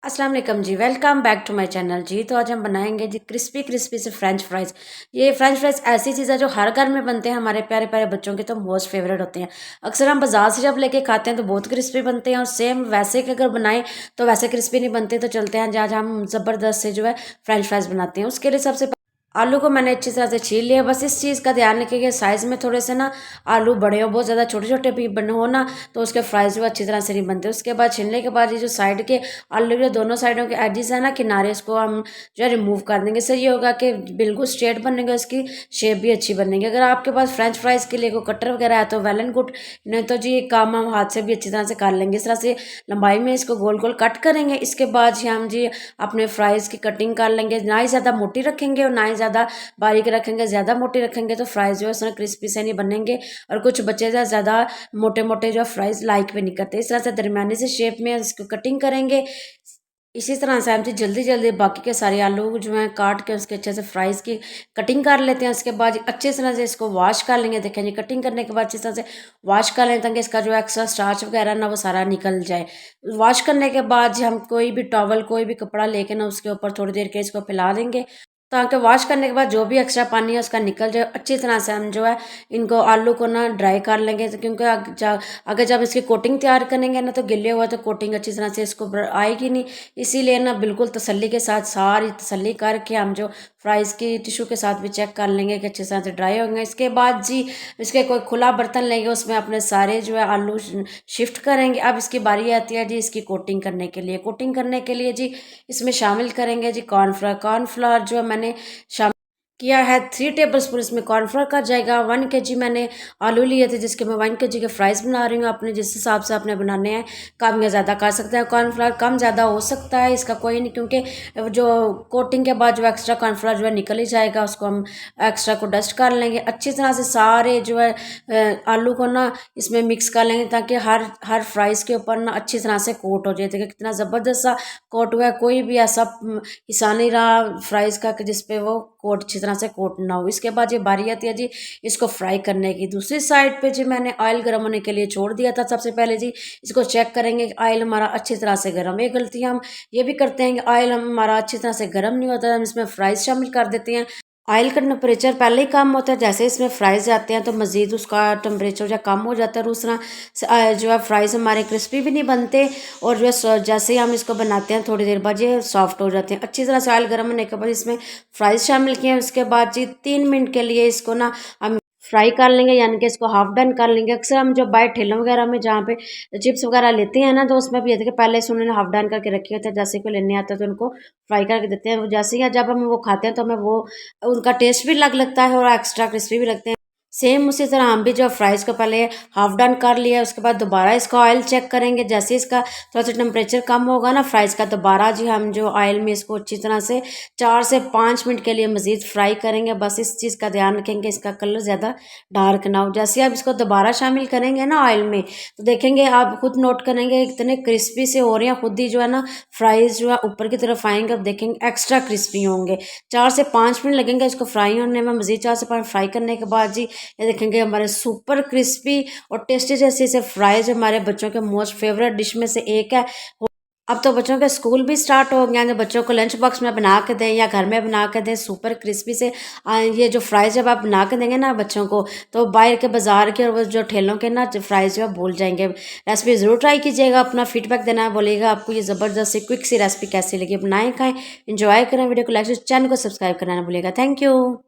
अस्सलाम वालेकुम जी। Welcome back to my channel जी। तो आज हम बनाएंगे जी क्रिस्पी क्रिस्पी से फ्रेंच फ्राइज़। ये फ्रेंच फ्राइज़ ऐसी चीज़ है जो हर घर में बनते हैं, हमारे प्यारे प्यारे बच्चों के तो मोस्ट फेवरेट होते हैं। अक्सर हम बाजार से जब लेके खाते हैं तो बहुत क्रिस्पी बनते हैं, और सेम वैसे के अगर बनाएं तो वैसे क्रिस्पी नहीं बनते। तो चलते हैं आज हम ज़बरदस्त से जो है फ्रेंच फ्राइज़ बनाते हैं। उसके लिए सबसे आलू को मैंने अच्छी तरह से छील लिया। बस इस चीज़ का ध्यान रखिए कि साइज़ में थोड़े से ना आलू बड़े हो, बहुत ज़्यादा छोटे छोटे भी बने हो ना तो उसके फ्राइज़ जो अच्छी तरह से नहीं बनते। उसके बाद छीलने के बाद ये जो साइड के आलू के दोनों साइडों के एजेस है ना, किनारे, इसको हम जो है रिमूव कर देंगे। इससे ये होगा कि बिल्कुल स्ट्रेट बनेगा, इसकी शेप भी अच्छी बनेगी। अगर आपके पास फ्रेंच फ्राइज़ के लिए कोई कटर वगैरह है तो वेल एंड गुड, नहीं तो जी काम हम हाथ से भी अच्छी तरह से कर लेंगे। इस तरह से लंबाई में इसको गोल गोल कट करेंगे। इसके बाद जी हम जी अपने फ्राइज़ की कटिंग कर लेंगे। ना ही ज़्यादा मोटी रखेंगे और ना ही ज़्यादा बारीक रखेंगे। ज़्यादा मोटी रखेंगे तो फ्राइज़ जो है उसमें क्रिस्पी से नहीं बनेंगे, और कुछ बच्चे जो ज़्यादा मोटे मोटे जो फ्राइज़ लाइक भी नहीं करते। इस तरह से दरमियानी से शेप में इसको कटिंग करेंगे। इसी तरह से हम जी जल्दी जल्दी बाकी के सारे आलू जो हैं काट के उसके अच्छे से फ्राइज़ की कटिंग कर लेते हैं। उसके बाद अच्छे तरह से इसको वॉश कर लेंगे। देखें जी कटिंग करने के बाद अच्छी तरह से वॉश कर लें ताकि इसका जो एक्स्ट्रा स्टार्च वगैरह ना वो सारा निकल जाए। वॉश करने के बाद जी हम कोई भी टॉवल, कोई भी कपड़ा लेके ना उसके ऊपर थोड़ी देर के इसको फैला देंगे, ताकि वॉश करने के बाद जो भी एक्स्ट्रा पानी है उसका निकल जाए। अच्छी तरह से हम जो है इनको आलू को ना ड्राई कर लेंगे, तो क्योंकि अगर जब इसकी कोटिंग तैयार करेंगे ना तो गिले हुआ तो कोटिंग अच्छी तरह से इसको आएगी नहीं। इसीलिए ना बिल्कुल तसल्ली के साथ सारी तसल्ली करके हम जो फ्राइज़ की टिशू के साथ भी चेक कर लेंगे कि अच्छी तरह से ड्राई होंगे। इसके बाद जी इसके कोई खुला बर्तन लेंगे, उसमें अपने सारे जो है आलू शिफ्ट करेंगे। अब इसकी बारी आती है जी इसकी कोटिंग करने के लिए। कोटिंग करने के लिए जी इसमें शामिल करेंगे जी कॉर्नफ्लोर। कॉर्नफ्लोर जो है मैंने शामिल किया है 3 टेबल स्पून। इसमें कॉर्नफ्लोर का जाएगा। 1 kg मैंने आलू लिए थे, जिसके मैं 1 kg के फ्राइज़ बना रही हूँ। अपने जिस हिसाब से आपने बनाने हैं कम या ज़्यादा कर सकते हैं। कॉर्नफ्लोर कम ज़्यादा हो सकता है, इसका कोई नहीं, क्योंकि जो कोटिंग के बाद जो एक्स्ट्रा कॉर्नफ्लोर जो है निकल ही जाएगा, उसको हम एक्स्ट्रा को डस्ट कर लेंगे। अच्छी तरह से सारे जो है आलू को ना इसमें मिक्स कर लेंगे, ताकि हर हर फ्राइज़ के ऊपर ना अच्छी तरह से कोट हो जाए। देखिए कितना ज़बरदस्त सा कोट हुआ है। कोई भी ऐसा हिस्सा नहीं रहा फ्राइज़ का कि जिसपे वो कोट अच्छी तरह से कोट ना हो। इसके बाद ये बारी आती है जी इसको फ्राई करने की। दूसरी साइड पे जी मैंने ऑयल गर्म होने के लिए छोड़ दिया था। सबसे पहले जी इसको चेक करेंगे कि ऑयल हमारा अच्छी तरह से गर्म है। गलती हम ये भी करते हैं कि ऑयल हमारा अच्छी तरह से गर्म नहीं होता, हम इसमें फ्राइज़ शामिल कर देते हैं। ऑयल का टेम्परेचर पहले ही कम होता है, जैसे इसमें फ्राइज़ जाते हैं तो मज़ीद उसका टेम्परेचर जो कम हो जाता है। दूसरा जो है फ्राइज़ हमारे क्रिस्पी भी नहीं बनते, और जो है जैसे ही हम इसको बनाते हैं थोड़ी देर बाद ये सॉफ्ट हो जाते हैं। अच्छी तरह से ऑयल गर्म होने के बाद इसमें फ्राइज़ शामिल किए हैं। उसके बाद जी 3 मिनट के लिए इसको ना हम फ्राई कर लेंगे, यानी कि इसको हाफ डन कर लेंगे। अक्सर हम जो बाहर ठेलों वगैरह में जहाँ पे चिप्स वगैरह लेते हैं ना, तो उसमें भी ये थे कि पहले से उन्होंने हाफ डन करके रखे होते हैं। जैसे कोई लेने आता है तो उनको फ्राई करके देते हैं। वो जैसे ही जब हम वो खाते हैं तो हमें वो उनका टेस्ट भी अलग लगता है और एक्स्ट्रा क्रिस्पी भी लगते हैं। सेम उसी तरह हम भी जो फ्राइज़ को पहले हाफ डन कर लिया, उसके बाद दोबारा इसका ऑयल चेक करेंगे। जैसे इसका थोड़ा सा टेम्परेचर कम होगा ना फ्राइज़ का, दोबारा जी हम जो ऑयल में इसको अच्छी तरह से 4 से 5 मिनट के लिए मज़ीद फ्राई करेंगे। बस इस चीज़ का ध्यान रखेंगे इसका कलर ज़्यादा डार्क ना हो। जैसे आप इसको दोबारा शामिल करेंगे ना ऑयल में, तो देखेंगे आप खुद नोट करेंगे इतने क्रिस्पी से हो रहे हैं। खुद ही जो है ना फ्राइज़ जो है ऊपर की तरफ आएंगे, आप देखेंगे एक्स्ट्रा क्रिस्पी होंगे। 4 से 5 मिनट लगेंगे इसको फ्राई होने में। मज़ीद 4 से 5 फ्राई करने के बाद जी ये देखेंगे हमारे सुपर क्रिस्पी और टेस्टी जैसे से फ्राइज हमारे बच्चों के मोस्ट फेवरेट डिश में से एक है। अब तो बच्चों के स्कूल भी स्टार्ट हो गए हैं, बच्चों को लंच बॉक्स में बना के दें या घर में बना के दें सुपर क्रिस्पी से। ये जो फ्राइज जब आप बना के देंगे ना बच्चों को, तो बाहर के बाजार के और वो जो ठेलों के ना फ्राइज जो है भूल जाएंगे। रेसिपी ज़रूर ट्राई कीजिएगा, अपना फीडबैक देना बोलिएगा आपको ये ज़बरदस्त सी क्विक सी रेसिपी कैसी लगी। बनाएं, खाएं, इंजॉय करें। वीडियो को लाइक, चैनल को सब्सक्राइब करना ना भूलिएगा। Thank you.